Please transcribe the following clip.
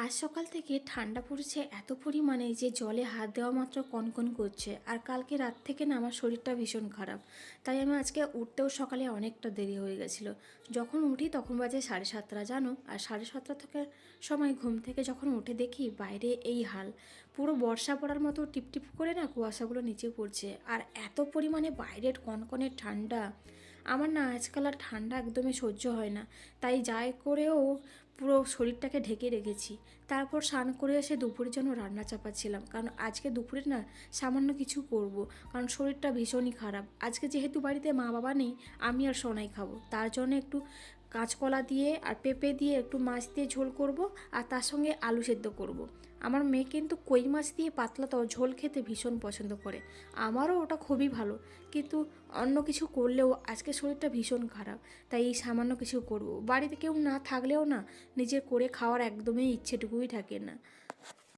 আজ সকাল থেকে ঠান্ডা পড়েছে এত পরিমাণে যে জলে হাত দেওয়া মাত্র কনকন করছে। আর কালকে রাত থেকে না আমার শরীরটা ভীষণ খারাপ। তাই আমি আজকে উঠতেও সকালে অনেকটা দেরি হয়ে গেছিলো। যখন উঠি তখন বাজে 7:30 জানো। আর 7:30 থেকে সময় ঘুম থেকে যখন উঠে দেখি বাইরে এই হাল, পুরো বর্ষা পড়ার মতো টিপটিপ করে না কুয়াশাগুলো নিচে পড়ছে। আর এত পরিমাণে বাইরের কনকনে ঠান্ডা, আমার না আজকাল আর ঠান্ডা একদমই সহ্য হয় না। তাই যাই করেও পুরো শরীরটাকে ঢেকে রেখেছি। তারপর স্নান করে এসে দুপুরের জন্য রান্না চাপাচ্ছিলাম, কারণ আজকে দুপুরে না সামান্য কিছু করব, কারণ শরীরটা ভীষণই খারাপ। আজকে যেহেতু বাড়িতে মা বাবা নেই, আমি আর সোনাই খাবো, তার জন্য একটু কাঁচকলা দিয়ে আর পেঁপে দিয়ে একটু মাছ দিয়ে ঝোল করব, আর তার সঙ্গে আলু সেদ্ধ করব। আমার মেয়ে কিন্তু কই মাছ দিয়ে পাতলা ঝোল খেতে ভীষণ পছন্দ করে, আমারও ওটা খুবই ভালো। কিন্তু অন্য কিছু করলেও আজকে শরীরটা ভীষণ খারাপ, তাই এই সামান্য কিছু করব। বাড়িতে কেউ না থাকলেও না নিজের করে খাওয়ার একদমই ইচ্ছেটুকুই থাকে না।